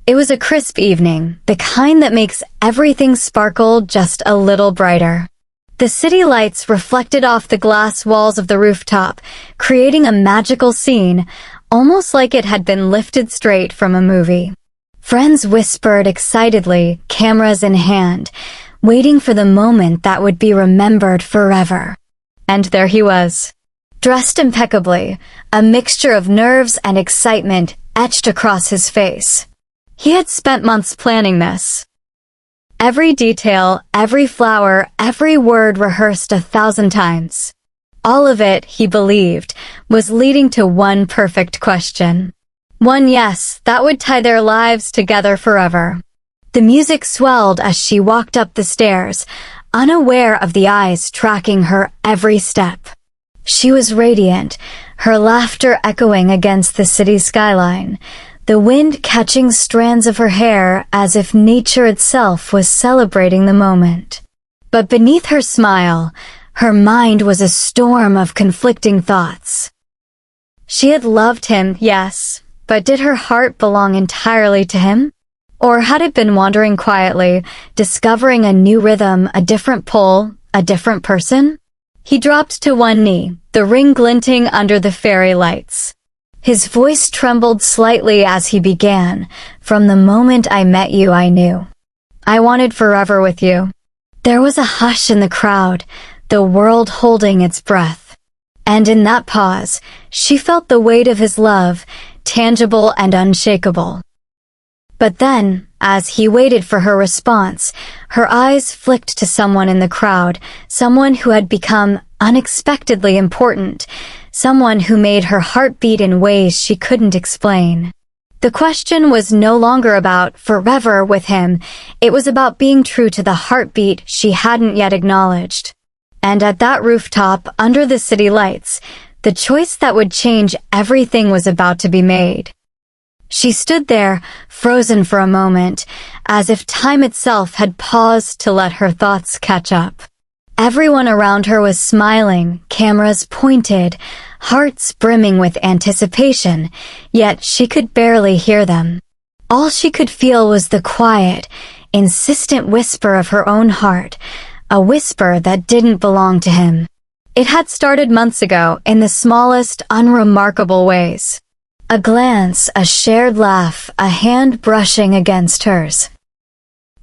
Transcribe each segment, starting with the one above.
It was a crisp evening, the kind that makes everything sparkle just a little brighter. The city lights reflected off the glass walls of the rooftop, creating a magical scene, almost like it had been lifted straight from a movie. Friends whispered excitedly, cameras in hand, waiting for the moment that would be remembered forever. And there he was. Dressed impeccably, a mixture of nerves and excitement etched across his face. He had spent months planning this. Every detail, every flower, every word rehearsed 1,000 times. All of it, he believed, was leading to one perfect question. One yes that would tie their lives together forever. The music swelled as she walked up the stairs, unaware of the eyes tracking her every step. She was radiant, her laughter echoing against the city skyline, the wind catching strands of her hair as if nature itself was celebrating the moment. But beneath her smile, her mind was a storm of conflicting thoughts. She had loved him, yes, but did her heart belong entirely to him? Or had it been wandering quietly, discovering a new rhythm, a different pull, a different person? He dropped to one knee, the ring glinting under the fairy lights. His voice trembled slightly as he began, "From the moment I met you, I knew. I wanted forever with you." There was a hush in the crowd, the world holding its breath. And in that pause, she felt the weight of his love, tangible and unshakable. But then, as he waited for her response, her eyes flicked to someone in the crowd, someone who had become unexpectedly important, someone who made her heart beat in ways she couldn't explain. The question was no longer about forever with him, it was about being true to the heartbeat she hadn't yet acknowledged. And at that rooftop, under the city lights, the choice that would change everything was about to be made. She stood there, frozen for a moment, as if time itself had paused to let her thoughts catch up. Everyone around her was smiling, cameras pointed, hearts brimming with anticipation, yet she could barely hear them. All she could feel was the quiet, insistent whisper of her own heart, a whisper that didn't belong to him. It had started months ago in the smallest, unremarkable ways. A glance, a shared laugh, a hand brushing against hers.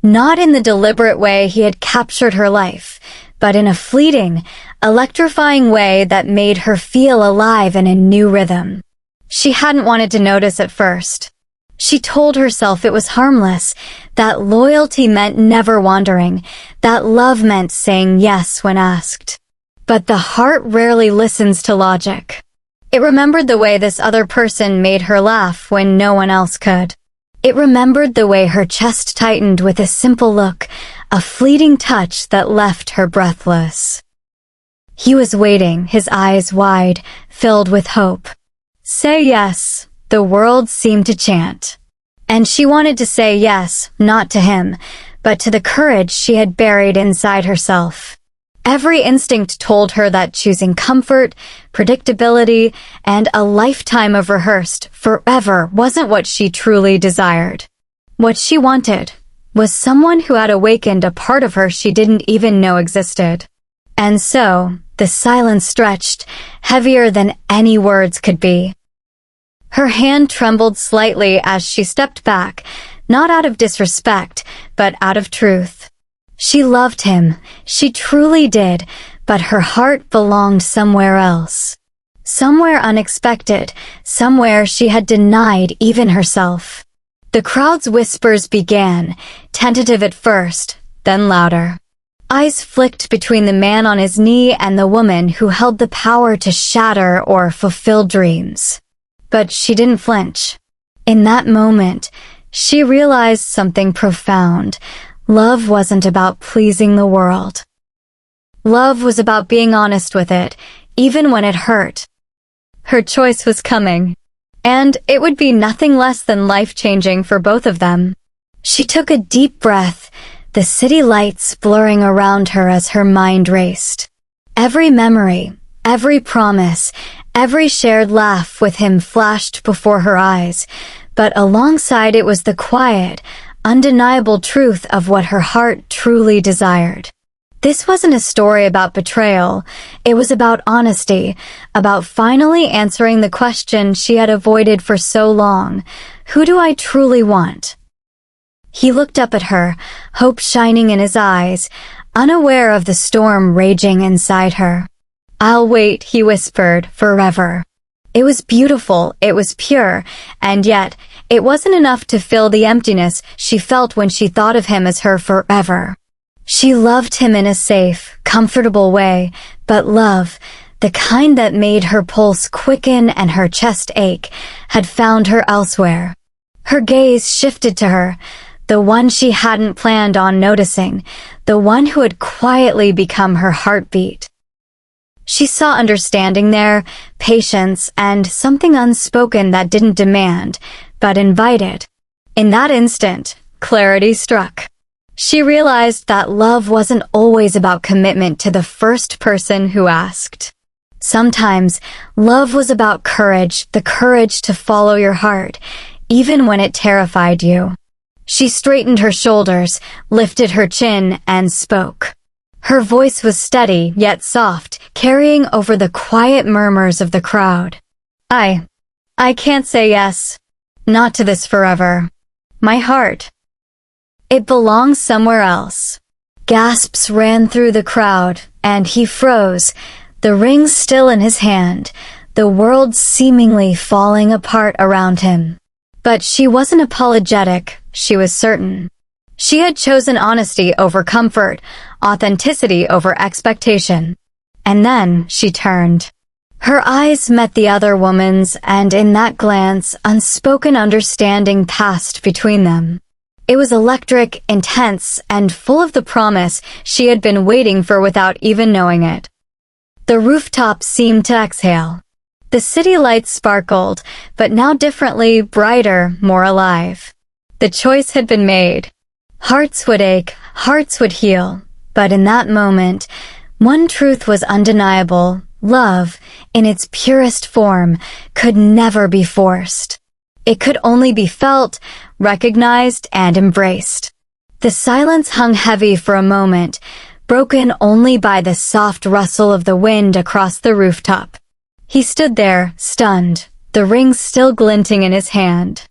Not in the deliberate way he had captured her life, but in a fleeting, electrifying way that made her feel alive in a new rhythm. She hadn't wanted to notice at first. She told herself it was harmless, that loyalty meant never wandering, that love meant saying yes when asked. But the heart rarely listens to logic. It remembered the way this other person made her laugh when no one else could. It remembered the way her chest tightened with a simple look, a fleeting touch that left her breathless. He was waiting, his eyes wide, filled with hope. Say yes, the world seemed to chant. And she wanted to say yes, not to him, but to the courage she had buried inside herself. Every instinct told her that choosing comfort, predictability, and a lifetime of rehearsed forever wasn't what she truly desired. What she wanted was someone who had awakened a part of her she didn't even know existed. And so, the silence stretched, heavier than any words could be. Her hand trembled slightly as she stepped back, not out of disrespect, but out of truth. She loved him, she truly did, but her heart belonged somewhere else. Somewhere unexpected, somewhere she had denied even herself. The crowd's whispers began, tentative at first, then louder. Eyes flicked between the man on his knee and the woman who held the power to shatter or fulfill dreams. But she didn't flinch. In that moment, she realized something profound. Love wasn't about pleasing the world. Love was about being honest with it, even when it hurt. Her choice was coming, and it would be nothing less than life-changing for both of them. She took a deep breath, the city lights blurring around her as her mind raced. Every memory, every promise, every shared laugh with him flashed before her eyes, but alongside it was the quiet, undeniable truth of what her heart truly desired. This wasn't a story about betrayal. It was about honesty, about finally answering the question she had avoided for so long. Who do I truly want? He looked up at her, hope shining in his eyes, unaware of the storm raging inside her. "I'll wait," he whispered, "forever." It was beautiful, it was pure, and yet it wasn't enough to fill the emptiness she felt when she thought of him as her forever. She loved him in a safe, comfortable way, but love, the kind that made her pulse quicken and her chest ache, had found her elsewhere. Her gaze shifted to her, the one she hadn't planned on noticing, the one who had quietly become her heartbeat. She saw understanding there, patience, and something unspoken that didn't demand, but invited. In that instant, clarity struck. She realized that love wasn't always about commitment to the first person who asked. Sometimes, love was about courage, the courage to follow your heart, even when it terrified you. She straightened her shoulders, lifted her chin, and spoke. Her voice was steady, yet soft, carrying over the quiet murmurs of the crowd. I can't say yes. Not to this forever. My heart. It belongs somewhere else. Gasps ran through the crowd, and he froze, the ring still in his hand, the world seemingly falling apart around him. But she wasn't apologetic, she was certain. She had chosen honesty over comfort, authenticity over expectation. And then she turned. Her eyes met the other woman's, and in that glance, unspoken understanding passed between them. It was electric, intense, and full of the promise she had been waiting for without even knowing it. The rooftop seemed to exhale. The city lights sparkled, but now differently, brighter, more alive. The choice had been made. Hearts would ache, hearts would heal, but in that moment, one truth was undeniable. Love, in its purest form, could never be forced. It could only be felt, recognized, and embraced. The silence hung heavy for a moment, broken only by the soft rustle of the wind across the rooftop. He stood there, stunned, the ring still glinting in his hand.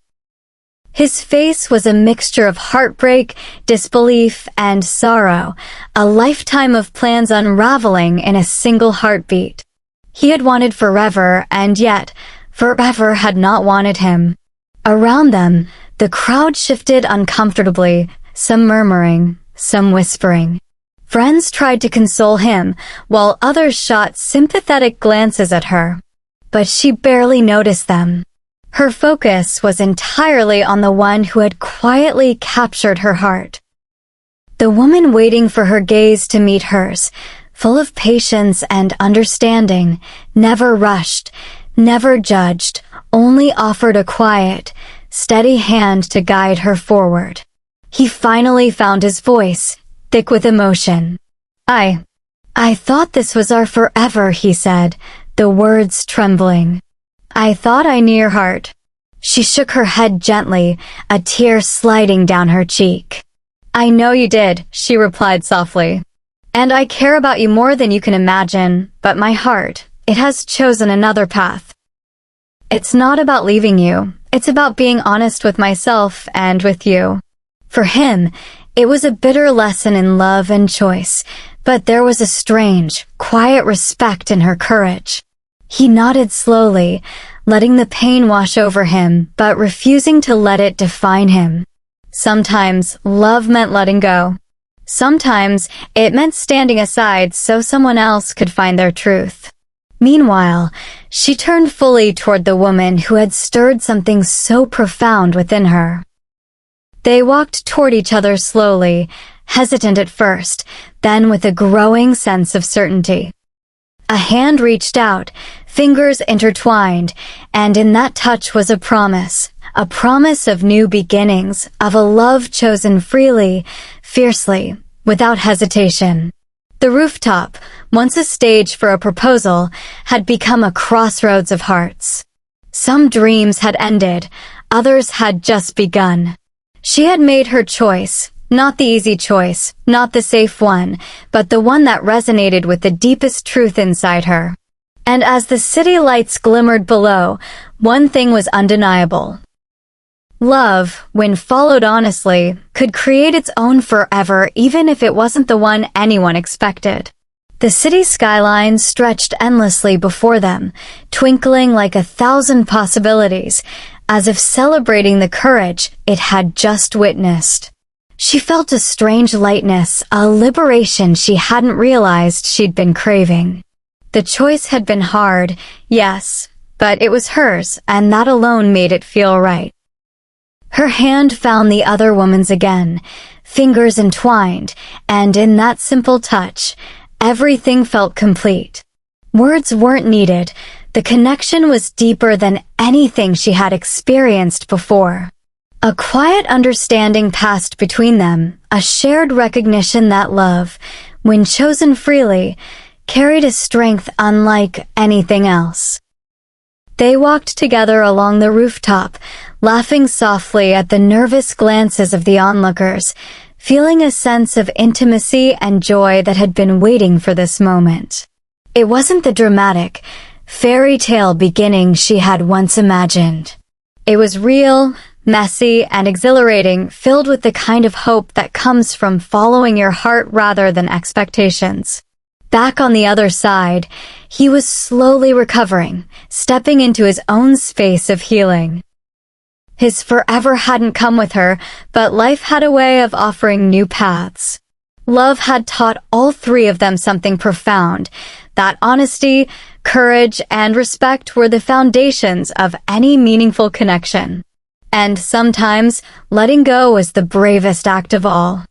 His face was a mixture of heartbreak, disbelief, and sorrow, a lifetime of plans unraveling in a single heartbeat. He had wanted forever, and yet, forever had not wanted him. Around them, the crowd shifted uncomfortably, some murmuring, some whispering. Friends tried to console him, while others shot sympathetic glances at her. But she barely noticed them. Her focus was entirely on the one who had quietly captured her heart. The woman waiting for her gaze to meet hers, full of patience and understanding, never rushed, never judged, only offered a quiet, steady hand to guide her forward. He finally found his voice, thick with emotion. I thought this was our forever, he said, the words trembling. I thought I knew your heart. She shook her head gently, a tear sliding down her cheek. I know you did, she replied softly. And I care about you more than you can imagine, but my heart, it has chosen another path. It's not about leaving you, it's about being honest with myself and with you. For him, it was a bitter lesson in love and choice, but there was a strange, quiet respect in her courage. He nodded slowly, letting the pain wash over him, but refusing to let it define him. Sometimes, love meant letting go. Sometimes, it meant standing aside so someone else could find their truth. Meanwhile, she turned fully toward the woman who had stirred something so profound within her. They walked toward each other slowly, hesitant at first, then with a growing sense of certainty. A hand reached out, fingers intertwined, and in that touch was a promise of new beginnings, of a love chosen freely, fiercely, without hesitation. The rooftop, once a stage for a proposal, had become a crossroads of hearts. Some dreams had ended, others had just begun. She had made her choice, not the easy choice, not the safe one, but the one that resonated with the deepest truth inside her. And as the city lights glimmered below, one thing was undeniable. Love, when followed honestly, could create its own forever even if it wasn't the one anyone expected. The city skyline stretched endlessly before them, twinkling like 1,000 possibilities, as if celebrating the courage it had just witnessed. She felt a strange lightness, a liberation she hadn't realized she'd been craving. The choice had been hard, yes, but it was hers, and that alone made it feel right. Her hand found the other woman's again, fingers entwined, and in that simple touch, everything felt complete. Words weren't needed. The connection was deeper than anything she had experienced before. A quiet understanding passed between them, a shared recognition that love, when chosen freely, carried a strength unlike anything else. They walked together along the rooftop, laughing softly at the nervous glances of the onlookers, feeling a sense of intimacy and joy that had been waiting for this moment. It wasn't the dramatic, fairy tale beginning she had once imagined. It was real, messy, and exhilarating, filled with the kind of hope that comes from following your heart rather than expectations. Back on the other side, he was slowly recovering, stepping into his own space of healing. His forever hadn't come with her, but life had a way of offering new paths. Love had taught all three of them something profound, that honesty, courage, and respect were the foundations of any meaningful connection. And sometimes, letting go was the bravest act of all.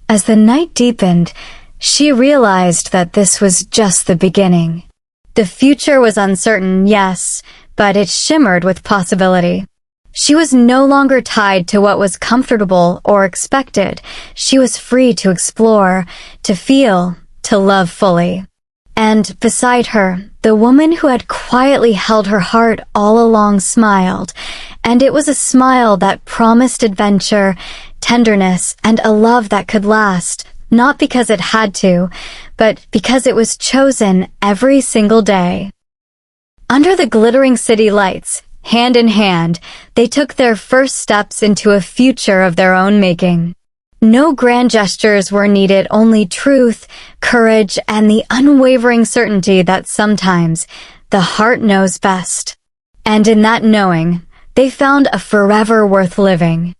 As the night deepened, she realized that this was just the beginning. The future was uncertain, yes, but it shimmered with possibility. She was no longer tied to what was comfortable or expected. She was free to explore, to feel, to love fully. And beside her, the woman who had quietly held her heart all along smiled, and it was a smile that promised adventure, tenderness, and a love that could last, not because it had to, but because it was chosen every single day. Under the glittering city lights, hand in hand, they took their first steps into a future of their own making. No grand gestures were needed, only truth, courage, and the unwavering certainty that sometimes the heart knows best. And in that knowing, they found a forever worth living.